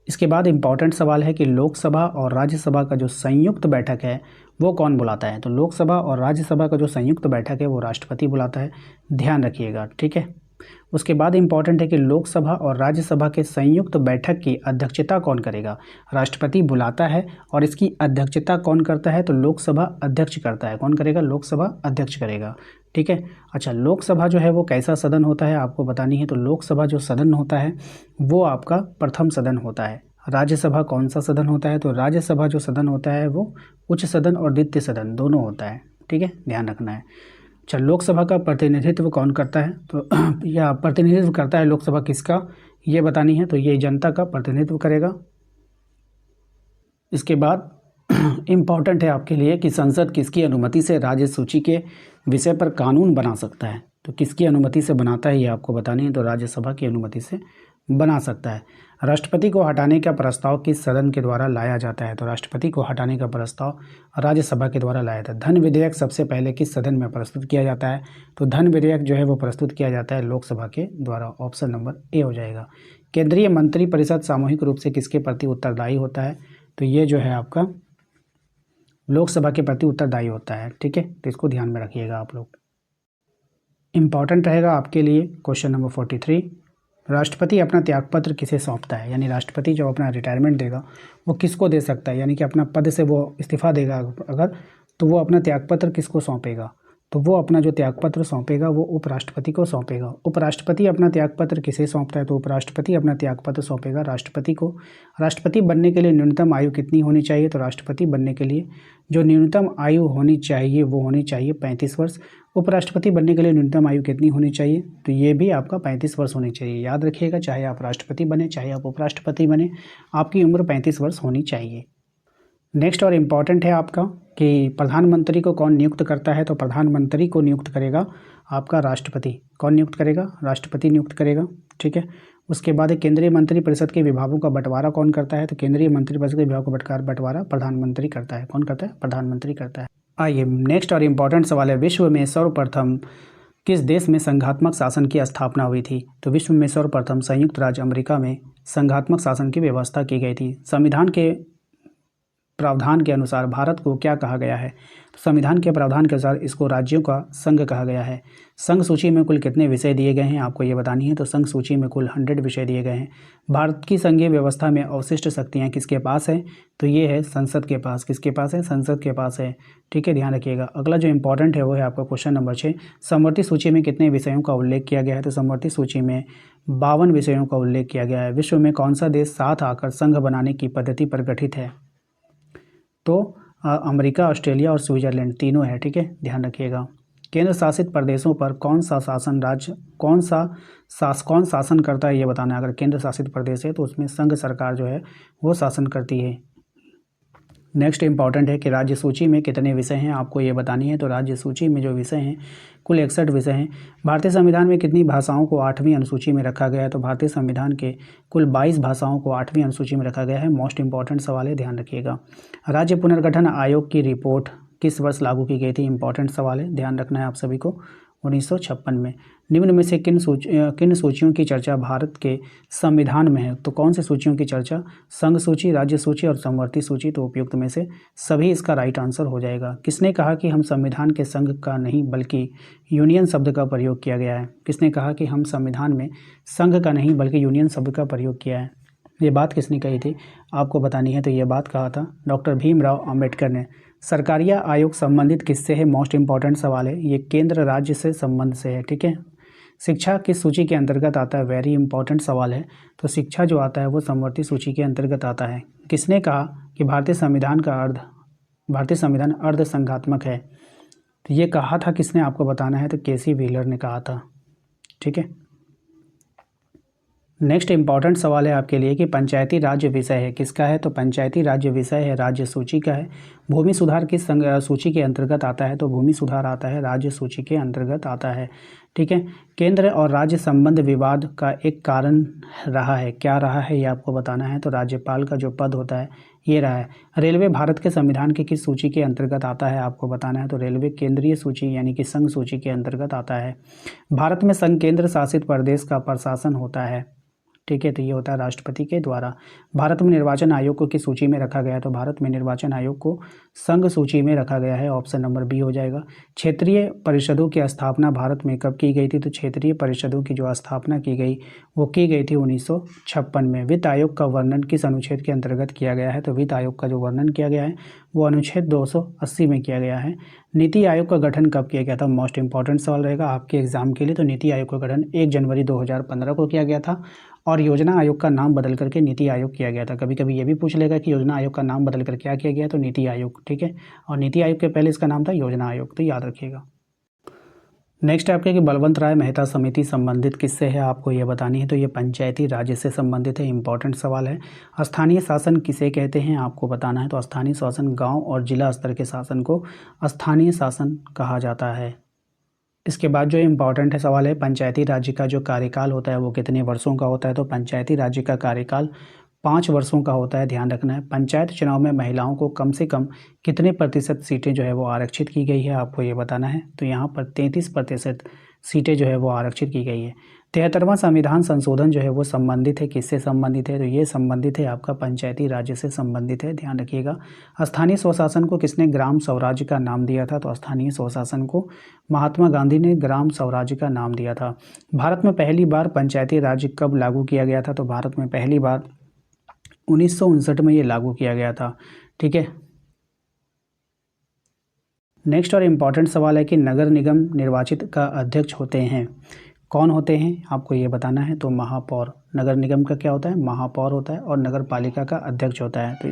इसके बाद इम्पॉर्टेंट सवाल है कि लोकसभा और राज्यसभा का जो संयुक्त बैठक है वो कौन बुलाता है, तो लोकसभा और राज्यसभा का जो संयुक्त बैठक है वो राष्ट्रपति बुलाता है, ध्यान रखिएगा, ठीक है। उसके बाद इम्पॉर्टेंट है कि लोकसभा और राज्यसभा के संयुक्त बैठक की अध्यक्षता कौन करेगा, राष्ट्रपति बुलाता है और इसकी अध्यक्षता कौन करता है, तो लोकसभा अध्यक्ष करता है। कौन करेगा, लोकसभा अध्यक्ष करेगा, ठीक है। अच्छा, लोकसभा जो है वो कैसा सदन होता है आपको बतानी है। तो लोकसभा जो सदन होता है वो आपका प्रथम सदन होता है। राज्यसभा कौन सा सदन होता है, तो राज्यसभा जो सदन होता है वो उच्च सदन और द्वितीय सदन दोनों होता है, ठीक है, ध्यान रखना है। अच्छा, लोकसभा का प्रतिनिधित्व कौन करता है, तो या प्रतिनिधित्व करता है लोकसभा किसका, ये बतानी है। तो ये जनता का प्रतिनिधित्व करेगा। इसके बाद इम्पॉर्टेंट है आपके लिए कि संसद किसकी अनुमति से राज्य सूची के विषय पर कानून बना सकता है, तो किसकी अनुमति से बनाता है ये आपको बतानी है। तो राज्यसभा की अनुमति से बना सकता है। राष्ट्रपति को हटाने का प्रस्ताव किस सदन के द्वारा लाया जाता है, तो राष्ट्रपति को हटाने का प्रस्ताव राज्यसभा के द्वारा लाया जाता है। धन विधेयक सबसे पहले किस सदन में प्रस्तुत किया जाता है, तो धन विधेयक जो है वो प्रस्तुत किया जाता है लोकसभा के द्वारा, ऑप्शन नंबर ए हो जाएगा। केंद्रीय मंत्रिपरिषद सामूहिक रूप से किसके प्रति उत्तरदायी होता है, तो ये जो है आपका लोकसभा के प्रति उत्तरदायी होता है, ठीक है, तो इसको ध्यान में रखिएगा आप लोग। इम्पॉर्टेंट रहेगा आपके लिए क्वेश्चन नंबर 43, राष्ट्रपति अपना त्यागपत्र किसे सौंपता है, यानी राष्ट्रपति जब अपना रिटायरमेंट देगा वो किसको दे सकता है, यानी कि अपना पद से वो इस्तीफा देगा अगर, तो वो अपना त्यागपत्र किसको सौंपेगा, तो वो अपना जो त्यागपत्र सौंपेगा वो उपराष्ट्रपति को सौंपेगा। उपराष्ट्रपति अपना त्यागपत्र किसे सौंपता है, तो उपराष्ट्रपति अपना त्यागपत्र सौंपेगा राष्ट्रपति को। राष्ट्रपति बनने के लिए न्यूनतम आयु कितनी होनी चाहिए, तो राष्ट्रपति बनने के लिए जो न्यूनतम आयु होनी चाहिए वो होनी चाहिए 35 वर्ष। उपराष्ट्रपति बनने के लिए न्यूनतम आयु कितनी होनी चाहिए, तो ये भी आपका 35 वर्ष होनी चाहिए। याद रखिएगा, चाहे आप राष्ट्रपति बने चाहे आप उपराष्ट्रपति बने, आपकी उम्र 35 वर्ष होनी चाहिए। नेक्स्ट और इम्पॉर्टेंट है आपका कि प्रधानमंत्री को कौन नियुक्त करता है, तो प्रधानमंत्री को नियुक्त करेगा आपका राष्ट्रपति। कौन नियुक्त करेगा, राष्ट्रपति नियुक्त करेगा, ठीक है। उसके बाद केंद्रीय मंत्रिपरिषद के विभागों का बंटवारा कौन करता है, तो केंद्रीय मंत्रिपरिषद के विभागों का बंटवारा प्रधानमंत्री करता है। कौन करता है, प्रधानमंत्री करता है। आइए नेक्स्ट और इम्पॉर्टेंट सवाल है, विश्व में सर्वप्रथम किस देश में संघात्मक शासन की स्थापना हुई थी, तो विश्व में सर्वप्रथम संयुक्त राज्य अमेरिका में संघात्मक शासन की व्यवस्था की गई थी। संविधान के प्रावधान के अनुसार भारत को क्या कहा गया है, तो संविधान के प्रावधान के अनुसार इसको राज्यों का संघ कहा गया है। संघ सूची में कुल कितने विषय दिए गए हैं आपको ये बतानी है, तो संघ सूची में कुल 100 विषय दिए गए हैं। भारत की संघीय व्यवस्था में अवशिष्ट शक्तियाँ किसके पास है, तो ये है संसद के पास। किसके पास है, संसद के पास है, ठीक है, ध्यान रखिएगा। अगला जो इंपॉर्टेंट है वो है आपका क्वेश्चन नंबर 6, समवर्ती सूची में कितने विषयों का उल्लेख किया गया है, तो समवर्ती सूची में 52 विषयों का उल्लेख किया गया है। विश्व में कौन सा देश साथ आकर संघ बनाने की पद्धति पर गठित है, तो अमेरिका, ऑस्ट्रेलिया और स्विट्जरलैंड तीनों है, ठीक है, ध्यान रखिएगा। केंद्र शासित प्रदेशों पर कौन शासन करता है ये बताना है। अगर केंद्र शासित प्रदेश है तो उसमें संघ सरकार जो है वो शासन करती है। नेक्स्ट इंपॉर्टेंट है कि राज्य सूची में कितने विषय हैं आपको ये बतानी है, तो राज्य सूची में जो विषय हैं कुल 61 विषय हैं। भारतीय संविधान में कितनी भाषाओं को 8वीं अनुसूची में रखा गया है, तो भारतीय संविधान के कुल 22 भाषाओं को 8वीं अनुसूची में रखा गया है। मोस्ट इंपॉर्टेंट सवाल है, ध्यान रखिएगा। राज्य पुनर्गठन आयोग की रिपोर्ट किस वर्ष लागू की गई थी, इंपॉर्टेंट सवाल है, ध्यान रखना है आप सभी को, 1956 में। निम्न में से किन सूचियों की चर्चा भारत के संविधान में है, तो कौन सी सूचियों की चर्चा, संघ सूची, राज्य सूची और समवर्ती सूची, तो उपयुक्त में से सभी इसका राइट आंसर हो जाएगा। किसने कहा कि हम संविधान के संघ का नहीं बल्कि यूनियन शब्द का प्रयोग किया गया है, किसने कहा कि हम संविधान में संघ का नहीं बल्कि यूनियन शब्द का प्रयोग किया है, ये बात किसने कही थी आपको बतानी है, तो ये बात कहा था डॉक्टर भीमराव अंबेडकर ने। सरकारिया आयोग संबंधित किससे है, मोस्ट इंपॉर्टेंट सवाल है, ये केंद्र राज्य से संबंध से है, ठीक है। शिक्षा किस सूची के अंतर्गत आता है, वेरी इंपॉर्टेंट सवाल है, तो शिक्षा जो आता है वो समवर्ती सूची के अंतर्गत आता है। किसने कहा कि भारतीय संविधान अर्ध संघात्मक है, तो ये कहा था किसने, आपको बताना है, तो केसी व्हीलर ने कहा था। ठीक है। नेक्स्ट इंपॉर्टेंट सवाल है आपके लिए कि पंचायती राज्य विषय है किसका है, तो पंचायती राज्य विषय है राज्य सूची का है। भूमि सुधार किस सूची के अंतर्गत आता है, तो भूमि सुधार आता है राज्य सूची के अंतर्गत आता है। ठीक है। केंद्र और राज्य संबंध विवाद का एक कारण रहा है, क्या रहा है ये आपको बताना है, तो राज्यपाल का जो पद होता है ये रहा है। रेलवे भारत के संविधान के किस सूची के अंतर्गत आता है, आपको बताना है, तो रेलवे केंद्रीय सूची यानी कि संघ सूची के अंतर्गत आता है। भारत में संघ केंद्र शासित प्रदेश का प्रशासन होता है। ठीक है। तो ये होता है राष्ट्रपति के द्वारा। भारत में निर्वाचन आयोग को किस सूची में रखा गया है, तो भारत में निर्वाचन आयोग को संघ सूची में रखा गया है। ऑप्शन नंबर बी हो जाएगा। क्षेत्रीय परिषदों की स्थापना भारत में कब की गई थी, तो क्षेत्रीय परिषदों की जो स्थापना की गई वो की गई थी 1956 में। वित्त आयोग का वर्णन किस अनुच्छेद के अंतर्गत किया गया है, तो वित्त आयोग का जो वर्णन किया गया है वो अनुच्छेद 280 में किया गया है। नीति आयोग का गठन कब किया गया था, मोस्ट इंपॉर्टेंट सवाल रहेगा आपके एग्जाम के लिए। तो नीति आयोग का गठन 1 जनवरी 2015 को किया गया था और योजना आयोग का नाम बदल करके नीति आयोग किया गया था। कभी कभी ये भी पूछ लेगा कि योजना आयोग का नाम बदल कर क्या किया गया, तो नीति आयोग। ठीक है। और नीति आयोग के पहले इसका नाम था योजना आयोग, तो याद रखिएगा। नेक्स्ट आपके कि बलवंत राय मेहता समिति संबंधित किससे है, आपको ये बतानी है, तो ये पंचायती राज्य से संबंधित है। इंपॉर्टेंट सवाल है। स्थानीय शासन किसे कहते हैं, आपको बताना है, तो स्थानीय शासन गांव और जिला स्तर के शासन को स्थानीय शासन कहा जाता है। इसके बाद जो इम्पॉर्टेंट है सवाल है, पंचायती राज्य का जो कार्यकाल होता है वो कितने वर्षों का होता है, तो पंचायती राज्य का कार्यकाल 5 वर्षों का होता है। ध्यान रखना है। पंचायत चुनाव में महिलाओं को कम से कम कितने प्रतिशत सीटें जो है वो आरक्षित की गई है, आपको ये बताना है, तो यहाँ पर 33% सीटें जो है वो आरक्षित की गई है। 73वां संविधान संशोधन जो है वो संबंधित है, किससे संबंधित है, तो ये संबंधित है आपका पंचायती राज्य से संबंधित है। ध्यान रखिएगा। स्थानीय स्वशासन को किसने ग्राम स्वराज्य का नाम दिया था, तो स्थानीय स्वशासन को महात्मा गांधी ने ग्राम स्वराज्य का नाम दिया था। भारत में पहली बार पंचायती राज्य कब लागू किया गया था, तो भारत में पहली बार 1959 में ये लागू किया गया था। ठीक है। नेक्स्ट और इम्पॉर्टेंट सवाल है कि नगर निगम निर्वाचित का अध्यक्ष होते हैं, कौन होते हैं, आपको ये बताना है, तो महापौर। नगर निगम का क्या होता है, महापौर होता है और नगर पालिका का अध्यक्ष होता है। तो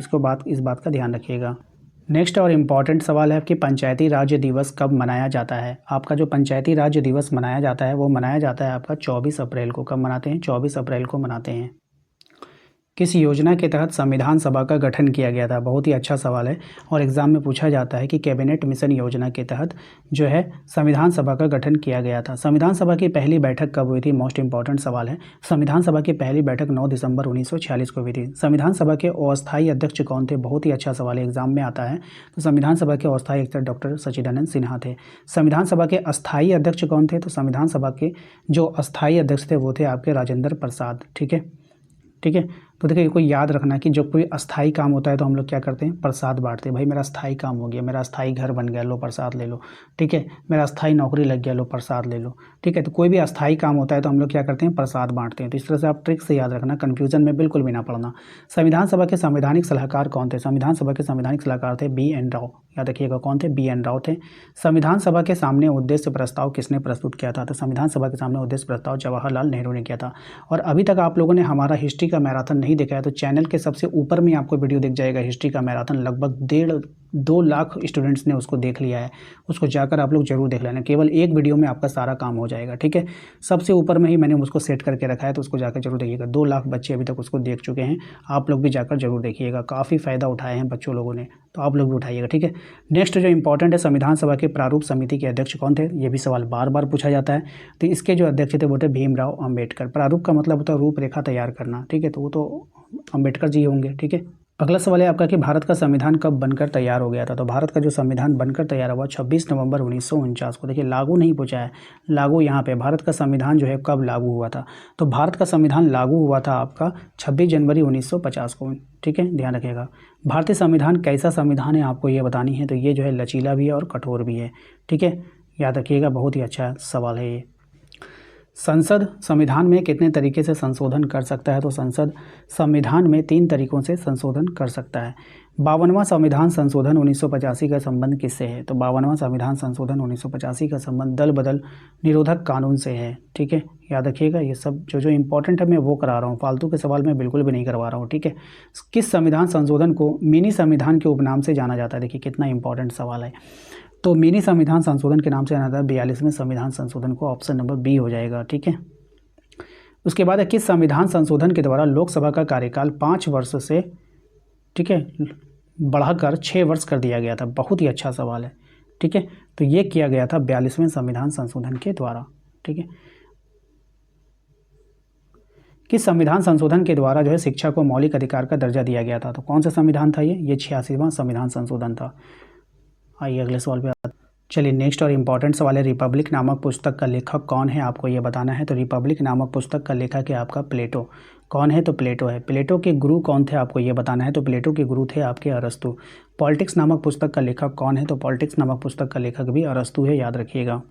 इस बात का ध्यान रखिएगा। नेक्स्ट और इम्पॉर्टेंट सवाल है कि पंचायती राज्य दिवस कब मनाया जाता है। आपका जो पंचायती राज्य दिवस मनाया जाता है वो मनाया जाता है आपका 24 अप्रैल को। कब मनाते हैं, 24 अप्रैल को मनाते हैं। किस योजना के तहत संविधान सभा का गठन किया गया था, बहुत ही अच्छा सवाल है और एग्जाम में पूछा जाता है कि कैबिनेट मिशन योजना के तहत जो है संविधान सभा का गठन किया गया था। संविधान सभा की पहली बैठक कब हुई थी, मोस्ट इंपॉर्टेंट सवाल है। संविधान सभा की पहली बैठक 9 दिसंबर 1946 को हुई थी। संविधान सभा के अस्थायी अध्यक्ष कौन थे, बहुत ही अच्छा सवाल है, एग्जाम में आता है। तो संविधान सभा के अस्थायी अध्यक्ष डॉक्टर सच्चिदानंद सिन्हा थे। संविधान सभा के अस्थायी अध्यक्ष कौन थे, तो संविधान सभा के जो अस्थायी अध्यक्ष थे वो थे आपके राजेंद्र प्रसाद। ठीक है। ठीक है। तो देखिए कोई याद रखना कि जब कोई अस्थाई काम होता है तो हम लोग क्या करते हैं, प्रसाद बांटते हैं। भाई मेरा अस्थाई काम हो गया, मेरा अस्थाई घर बन गया, लो प्रसाद ले लो। ठीक है। मेरा अस्थाई नौकरी लग गया, लो प्रसाद ले लो। ठीक है। तो कोई भी अस्थाई काम होता है तो हम लोग क्या करते हैं, प्रसाद बांटते हैं। तो इस तरह से आप ट्रिक से याद रखना, कन्फ्यूजन में बिल्कुल भी ना पड़ना। संविधान सभा के संवैधानिक सलाहकार कौन थे, संविधान सभा के संवैधानिक सलाहकार थे BN राव। याद रखिएगा कौन थे, BN राव थे। संविधान सभा के सामने उद्देश्य प्रस्ताव किसने प्रस्तुत किया था, तो संविधान सभा के सामने उद्देश्य प्रस्ताव जवाहरलाल नेहरू ने किया था। और अभी तक आप लोगों ने हमारा हिस्ट्री का मैराथन नहीं देखा है तो चैनल के सबसे ऊपर में आपको वीडियो दिख जाएगा हिस्ट्री का मैराथन। लगभग 1.5-2 लाख स्टूडेंट्स ने उसको देख लिया है, उसको जाकर आप लोग जरूर देख लेना। केवल एक वीडियो में आपका सारा काम हो जाएगा। ठीक है। सबसे ऊपर में ही मैंने उसको सेट करके रखा है तो उसको जाकर जरूर देखिएगा। 2 लाख बच्चे अभी तक उसको देख चुके हैं, आप लोग भी जाकर जरूर देखिएगा। काफ़ी फ़ायदा उठाए हैं बच्चों लोगों ने, तो आप लोग भी उठाइएगा। ठीक है। नेक्स्ट जो इंपॉर्टेंट है, संविधान सभा के प्रारूप समिति के अध्यक्ष कौन थे, ये भी सवाल बार बार पूछा जाता है। तो इसके जो अध्यक्ष थे वो थे भीमराव अम्बेडकर। प्रारूप का मतलब होता है रूपरेखा तैयार करना। ठीक है। तो वो तो अम्बेडकर जी होंगे। ठीक है। अगला सवाल है आपका कि भारत का संविधान कब बनकर तैयार हो गया था। तो भारत का जो संविधान बनकर तैयार हुआ 26 नवंबर 1949 को। देखिए लागू नहीं पूछा है, लागू यहाँ पे भारत का संविधान जो है कब लागू हुआ था, तो भारत का संविधान लागू हुआ था आपका 26 जनवरी 1950 को। ठीक है। ध्यान रखिएगा। भारतीय संविधान कैसा संविधान है, आपको ये बतानी है। तो ये जो है लचीला भी है और कठोर भी है। ठीक है। याद रखिएगा, बहुत ही अच्छा सवाल है ये। संसद संविधान में कितने तरीके से संशोधन कर सकता है, तो संसद संविधान में 3 तरीकों से संशोधन कर सकता है। 52वां संविधान संशोधन 1985 का संबंध किससे है? तो 52वां संविधान संशोधन 1985 का संबंध दल बदल निरोधक कानून से है। ठीक है, याद रखिएगा, ये सब जो जो इंपॉर्टेंट है मैं वो करा रहा हूँ, फालतू के सवाल मैं बिल्कुल भी नहीं करवा रहा हूँ। ठीक है, किस संविधान संशोधन को मिनी संविधान के उपनाम से जाना जाता है? देखिए कितना इंपॉर्टेंट सवाल है। तो मिनी संविधान संशोधन के नाम से जाना जाता है 42वें संविधान संशोधन को, ऑप्शन नंबर बी हो जाएगा। ठीक है, उसके बाद किस संविधान संशोधन के द्वारा लोकसभा का कार्यकाल 5 वर्ष से, ठीक है, बढ़ाकर 6 वर्ष कर दिया गया था? बहुत ही अच्छा सवाल है। ठीक है, तो ये किया गया था 42वें संविधान संशोधन के द्वारा। ठीक है, किस संविधान संशोधन के द्वारा जो है शिक्षा को मौलिक अधिकार का दर्जा दिया गया था? तो कौन सा संविधान था ये 86वां संविधान संशोधन था। आइए अगले सवाल पे आते हैं। चलिए नेक्स्ट और इम्पॉर्टेंट सवाल है, रिपब्लिक नामक पुस्तक का लेखक कौन है? आपको ये बताना है। तो रिपब्लिक नामक पुस्तक का लेखक है आपका प्लेटो। कौन है? तो प्लेटो है। प्लेटो के गुरु कौन थे? आपको ये बताना है। तो प्लेटो के गुरु थे आपके अरस्तु। पॉलिटिक्स नामक पुस्तक का लेखक कौन है? तो पॉलिटिक्स नामक पुस्तक का लेखक भी अरस्तु है, याद रखिएगा।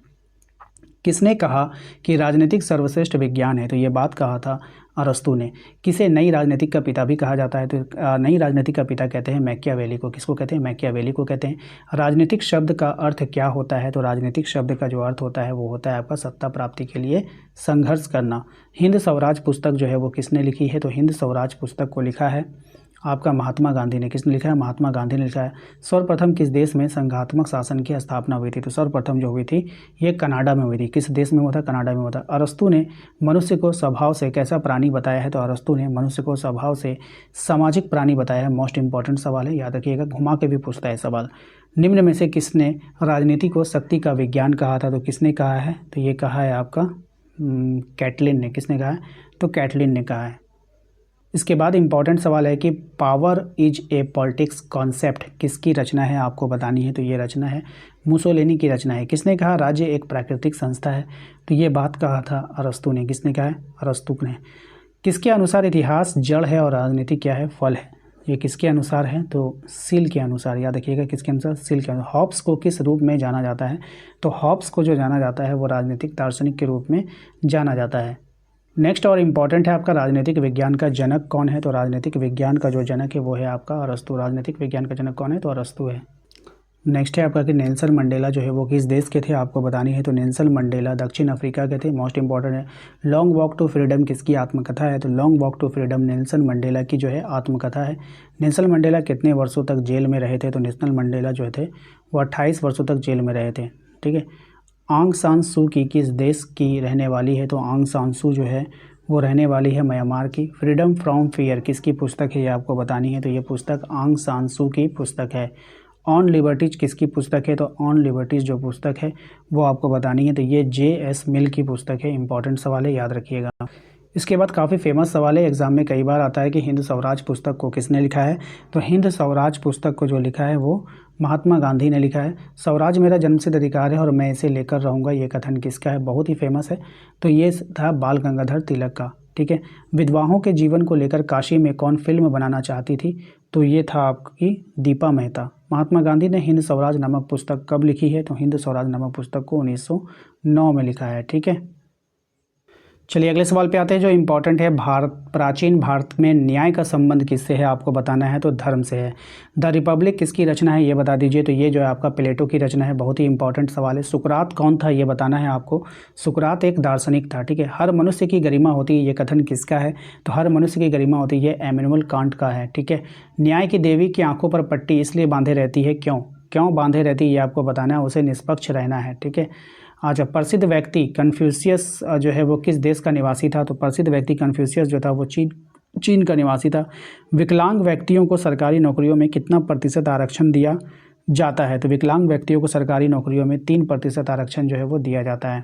किसने कहा कि राजनीतिक सर्वश्रेष्ठ विज्ञान है? तो ये बात कहा था अरस्तु ने। किसे नई राजनीतिक का पिता भी कहा जाता है? तो नई राजनीतिक का पिता कहते हैं मैकियावेली को। किसको कहते हैं? मैकियावेली को कहते हैं। राजनीतिक शब्द का अर्थ क्या होता है? तो राजनीतिक शब्द का जो अर्थ होता है वो होता है आपका सत्ता प्राप्ति के लिए संघर्ष करना। हिंद स्वराज पुस्तक जो है वो किसने लिखी है? तो हिंद स्वराज पुस्तक को लिखा है आपका महात्मा गांधी ने। किसने लिखा है? महात्मा गांधी ने लिखा है। सर्वप्रथम किस देश में संघात्मक शासन की स्थापना हुई थी? तो सर्वप्रथम जो हुई थी ये कनाडा में हुई थी। किस देश में हुआ था? कनाडा में हुआ था। अरस्तु ने मनुष्य को स्वभाव से कैसा प्राणी बताया है? तो अरस्तु ने मनुष्य को स्वभाव से सामाजिक प्राणी बताया है। मोस्ट इंपॉर्टेंट सवाल है, याद रखिएगा, घुमा के भी पूछता है सवाल। निम्न में से किसने राजनीति को शक्ति का विज्ञान कहा था? तो किसने कहा है? तो ये कहा है आपका कैटलिन ने। किसने कहा है? तो कैटलिन ने कहा है। इसके बाद इंपॉर्टेंट सवाल है कि power is a politics concept किसकी रचना है? आपको बतानी है। तो ये रचना है मुसोलिनी की रचना है। किसने कहा राज्य एक प्राकृतिक संस्था है? तो ये बात कहा था अरस्तु ने। किसने कहा है? अरस्तु ने। किसके अनुसार इतिहास जड़ है और राजनीति क्या है? फल है। ये किसके अनुसार है? तो सील के अनुसार, याद रखिएगा, किसके अनुसार? सील के अनुसार। हॉब्स को किस रूप में जाना जाता है? तो हॉब्स को जो जाना जाता है वो राजनीतिक दार्शनिक के रूप में जाना जाता है। नेक्स्ट और इम्पॉर्टेंट है आपका राजनीतिक विज्ञान का जनक कौन है? तो राजनीतिक विज्ञान का जो जनक है वो है आपका अरस्तु। राजनीतिक विज्ञान का जनक कौन है? तो अरस्तु है। नेक्स्ट है आपका कि नेल्सन मंडेला जो है वो किस देश के थे? आपको बतानी है। तो नेल्सन मंडेला दक्षिण अफ्रीका के थे। मोस्ट इंपॉर्टेंट है। लॉन्ग वॉक टू फ्रीडम किसकी आत्मकथा है? तो long walk to freedom Nelson Mandela की जो है आत्मकथा है। नेल्सन मंडेला कितने वर्षों तक जेल में रहे थे? तो नेल्सन मंडेला जो थे वो 28 वर्षों तक जेल में रहे थे। ठीक है। आंग सान सू की किस देश की रहने वाली है? तो आंग सान सू जो है वो रहने वाली है म्यांमार की। फ्रीडम फ्रॉम फियर किसकी पुस्तक है? ये आपको बतानी है। तो ये पुस्तक आंग सान सू की पुस्तक है। ऑन लिबर्टीज किसकी पुस्तक है? तो ऑन लिबर्टीज जो पुस्तक है वो आपको बतानी है। तो ये J.S. मिल की पुस्तक है। इंपॉर्टेंट सवाल है, याद रखिएगा। इसके बाद काफ़ी फेमस सवाल है, एग्जाम में कई बार आता है कि हिंद स्वराज पुस्तक को किसने लिखा है? तो हिंद स्वराज पुस्तक को जो लिखा है वो महात्मा गांधी ने लिखा है। स्वराज मेरा जन्मसिद्ध अधिकार है और मैं इसे लेकर रहूँगा, ये कथन किसका है? बहुत ही फेमस है। तो ये था बाल गंगाधर तिलक का। ठीक है। विधवाओं के जीवन को लेकर काशी में कौन फिल्म बनाना चाहती थी? तो ये था आपकी दीपा मेहता। महात्मा गांधी ने हिंद स्वराज नामक पुस्तक कब लिखी है? तो हिंद स्वराज नामक पुस्तक को 1909 में लिखा है। ठीक है। चलिए अगले सवाल पे आते हैं जो इम्पोर्टेंट है। प्राचीन भारत में न्याय का संबंध किससे है? आपको बताना है। तो धर्म से है। द रिपब्लिक किसकी रचना है? ये बता दीजिए। तो ये जो है आपका प्लेटो की रचना है। बहुत ही इंपॉर्टेंट सवाल है। सुकरात कौन था? ये बताना है आपको। सुकरात एक दार्शनिक था। ठीक है। हर मनुष्य की गरिमा होती है, ये कथन किसका है? तो हर मनुष्य की गरिमा होती है, ये इमैनुअल कांट का है। ठीक है। न्याय की देवी की आंखों पर पट्टी इसलिए बांधे रहती है, क्यों बांधे रहती है ये आपको बताना है। उसे निष्पक्ष रहना है। ठीक है। अच्छा, प्रसिद्ध व्यक्ति कन्फ्यूशियस जो है वो किस देश का निवासी था? तो प्रसिद्ध व्यक्ति कन्फ्यूशियस जो था वो चीन का निवासी था। विकलांग व्यक्तियों को सरकारी नौकरियों में कितना प्रतिशत आरक्षण दिया जाता है? तो विकलांग व्यक्तियों को सरकारी नौकरियों में 3% आरक्षण जो है वो दिया जाता है।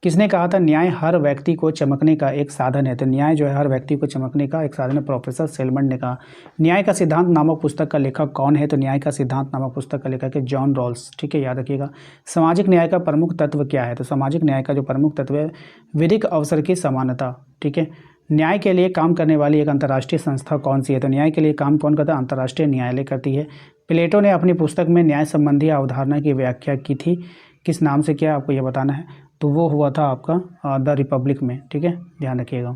किसने कहा था न्याय हर व्यक्ति को चमकने का एक साधन है? तो न्याय जो है हर व्यक्ति को चमकने का एक साधन है, प्रोफेसर सेलमन ने कहा। न्याय का सिद्धांत नामक पुस्तक का लेखक कौन है? तो न्याय का सिद्धांत नामक पुस्तक का लेखक है जॉन रॉल्स। ठीक है, याद रखिएगा। सामाजिक न्याय का प्रमुख तत्व क्या है? तो सामाजिक न्याय का जो प्रमुख तत्व है विधिक अवसर की समानता। ठीक है। न्याय के लिए काम करने वाली एक अंतर्राष्ट्रीय संस्था कौन सी है? तो न्याय के लिए काम कौन करता है? अंतर्राष्ट्रीय न्यायालय करती है। प्लेटो ने अपनी पुस्तक में न्याय संबंधी अवधारणा की व्याख्या की थी, किस नाम से किया? आपको यह बताना है। तो वो हुआ था आपका द रिपब्लिक में। ठीक है, ध्यान रखिएगा।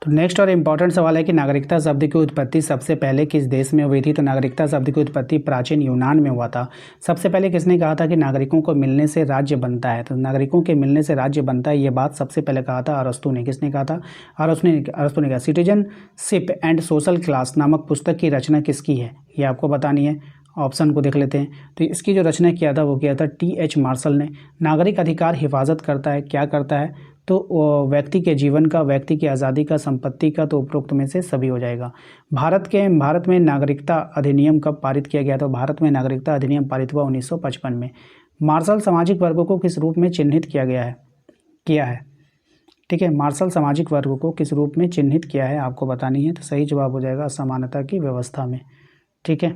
तो नेक्स्ट और इम्पॉर्टेंट सवाल है कि नागरिकता शब्द की उत्पत्ति सबसे पहले किस देश में हुई थी। तो नागरिकता शब्द की उत्पत्ति प्राचीन यूनान में हुआ था। सबसे पहले किसने कहा था कि नागरिकों को मिलने से राज्य बनता है। तो नागरिकों के मिलने से राज्य बनता है, ये बात सबसे पहले कहा था अरस्तु ने। किसने कहा था? अरस्तु ने कहा। सिटीजनशिप एंड सोशल क्लास नामक पुस्तक की रचना किसकी है, ये आपको बतानी है। ऑप्शन को देख लेते हैं। तो इसकी जो रचना किया था वो किया था टी.एच. मार्शल ने। नागरिक अधिकार हिफाजत करता है, क्या करता है? तो व्यक्ति के जीवन का, व्यक्ति की आज़ादी का, संपत्ति का, तो उपरोक्त में से सभी हो जाएगा। भारत में नागरिकता अधिनियम कब पारित किया गया? तो भारत में नागरिकता अधिनियम पारित हुआ 1955 में। मार्शल सामाजिक वर्गों को किस रूप में चिन्हित किया है? ठीक है, मार्शल सामाजिक वर्गों को किस रूप में चिन्हित किया है, आपको बतानी है। तो सही जवाब हो जाएगा असमानता की व्यवस्था में। ठीक है,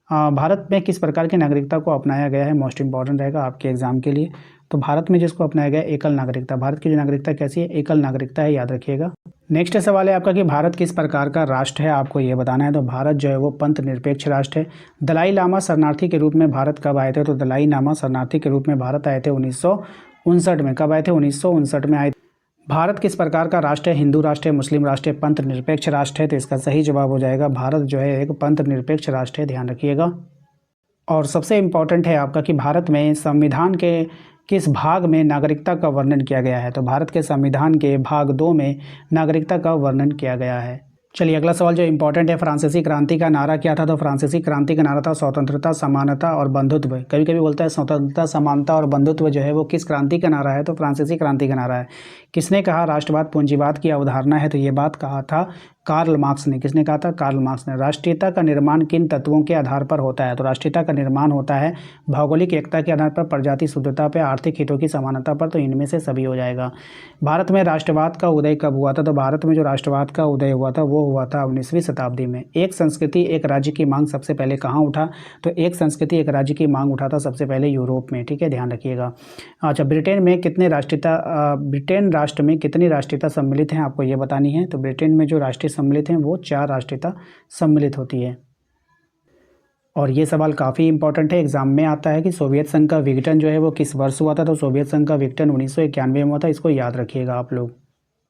भारत में किस प्रकार की नागरिकता को अपनाया गया है, मोस्ट इंपॉर्टेंट रहेगा आपके एग्जाम के लिए। तो भारत में जिसको अपनाया गया एकल नागरिकता। भारत की जो नागरिकता कैसी है? एकल नागरिकता है, याद रखिएगा। नेक्स्ट सवाल है आपका कि भारत किस प्रकार का राष्ट्र है, आपको ये बताना है। तो भारत जो है वो पंथ निरपेक्ष राष्ट्र है। दलाई लामा शरणार्थी के रूप में भारत कब आए थे? तो दलाई लामा शरणार्थी के रूप में भारत आए थे 1959 में। कब आए थे? 1959 में आए। भारत किस प्रकार का राष्ट्र है? हिंदू राष्ट्र है, मुस्लिम राष्ट्र है, पंथ निरपेक्ष राष्ट्र है। तो इसका सही जवाब हो जाएगा भारत जो है एक पंथ निरपेक्ष राष्ट्र है, ध्यान रखिएगा। और सबसे इम्पॉर्टेंट है आपका कि भारत में संविधान के किस भाग में नागरिकता का वर्णन किया गया है। तो भारत के संविधान के भाग 2 में नागरिकता का वर्णन किया गया है। चलिए अगला सवाल जो इम्पोर्टेंट है, फ्रांसीसी क्रांति का नारा क्या था? तो फ्रांसीसी क्रांति का नारा था स्वतंत्रता, समानता और बंधुत्व। कभी कभी बोलता है स्वतंत्रता, समानता और बंधुत्व जो है वो किस क्रांति का नारा है? तो फ्रांसीसी क्रांति का नारा है। किसने कहा राष्ट्रवाद पूंजीवाद की अवधारणा है? तो ये बात कहा था कार्ल मार्क्स ने। किसने कहा था? कार्ल मार्क्स ने। राष्ट्रीयता का निर्माण किन तत्वों के आधार पर होता है? तो राष्ट्रीयता का निर्माण होता है भौगोलिक एकता के आधार पर, प्रजाति शुद्धता पर, आर्थिक हितों की समानता पर। तो इनमें से सभी हो जाएगा। भारत में राष्ट्रवाद का उदय कब हुआ था? तो भारत में जो राष्ट्रवाद का उदय हुआ था वो हुआ था 19वीं शताब्दी में। एक संस्कृति एक राज्य की मांग सबसे पहले कहाँ उठा? तो एक संस्कृति एक राज्य की मांग उठा था सबसे पहले यूरोप में। ठीक है, ध्यान रखिएगा। अच्छा, ब्रिटेन राष्ट्र में कितनी राष्ट्रीयता सम्मिलित हैं, आपको ये बतानी है। तो ब्रिटेन में जो राष्ट्रीय सम्मिलित हैं वो 4 राष्ट्रीयता सम्मिलित होती है। और ये सवाल काफ़ी इंपॉर्टेंट है, एग्जाम में आता है कि सोवियत संघ का विघटन जो है वो किस वर्ष हुआ था? तो सोवियत संघ का विघटन 1991 में हुआ था। इसको याद रखिएगा आप लोग।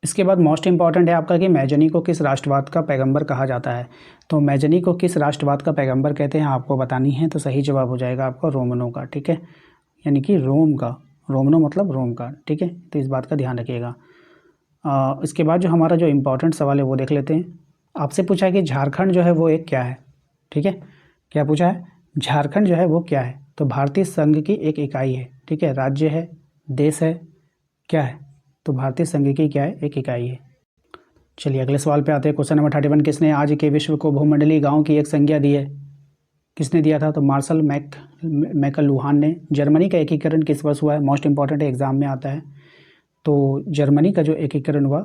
इसके बाद मोस्ट इंपॉर्टेंट है आपका कि मैजनी को किस राष्ट्रवाद का पैगंबर कहा जाता है? तो मैजनी को किस राष्ट्रवाद का पैगंबर कहते हैं, आपको बतानी है। तो सही जवाब हो जाएगा आपका रोमनों का। ठीक है, यानी कि रोम का। रोमनो मतलब रोम का। ठीक है, तो इस बात का ध्यान रखिएगा। इसके बाद जो हमारा जो इम्पोर्टेंट सवाल है वो देख लेते हैं। आपसे पूछा है कि झारखंड जो है वो एक क्या है? ठीक है, क्या पूछा है? झारखंड जो है वो क्या है? तो भारतीय संघ की एक इकाई है। ठीक है, राज्य है, देश है, क्या है? तो भारतीय संघ की क्या है? एक इकाई है। चलिए अगले सवाल पे आते हैं। क्वेश्चन नंबर 31, किसने आज के विश्व को भूमंडलीय गांव की एक संज्ञा दी है? किसने दिया था? तो मार्शल मैकलुहान ने। जर्मनी का एकीकरण किस वर्ष हुआ है? मोस्ट इंपॉर्टेंट है, एग्जाम में आता है। तो जर्मनी का जो एकीकरण हुआ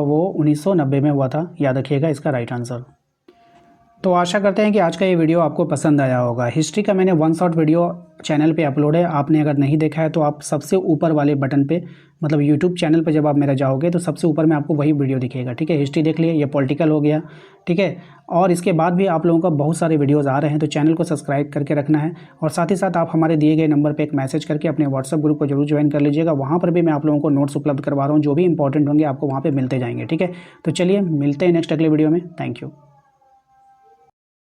वो 1990 में हुआ था, याद रखिएगा इसका राइट आंसर। तो आशा करते हैं कि आज का ये वीडियो आपको पसंद आया होगा। हिस्ट्री का मैंने 1 शॉट वीडियो चैनल पे अपलोड है, आपने अगर नहीं देखा है तो आप सबसे ऊपर वाले बटन पे, मतलब यूट्यूब चैनल पे जब आप मेरा जाओगे तो सबसे ऊपर में आपको वही वीडियो दिखेगा। ठीक है, हिस्ट्री देख लिए, ये पॉलिटिकल हो गया। ठीक है, और इसके बाद भी आप लोगों का बहुत सारे वीडियोज़ आ रहे हैं, तो चैनल को सब्सक्राइब करके रखना है। और साथ ही साथ आप हमारे दिए गए नंबर पर एक मैसेज करके अपने व्हाट्सअप ग्रुप को जरूर ज्वाइन कर लीजिएगा। वहाँ पर भी मैं आप लोगों को नोट्स उपलब्ध करवा रहा हूँ, जो भी इंपॉर्टेंट होंगे आपको वहाँ पर मिलते जाएंगे। ठीक है, तो चलिए मिलते हैं नेक्स्ट अगले वीडियो में। Thank you.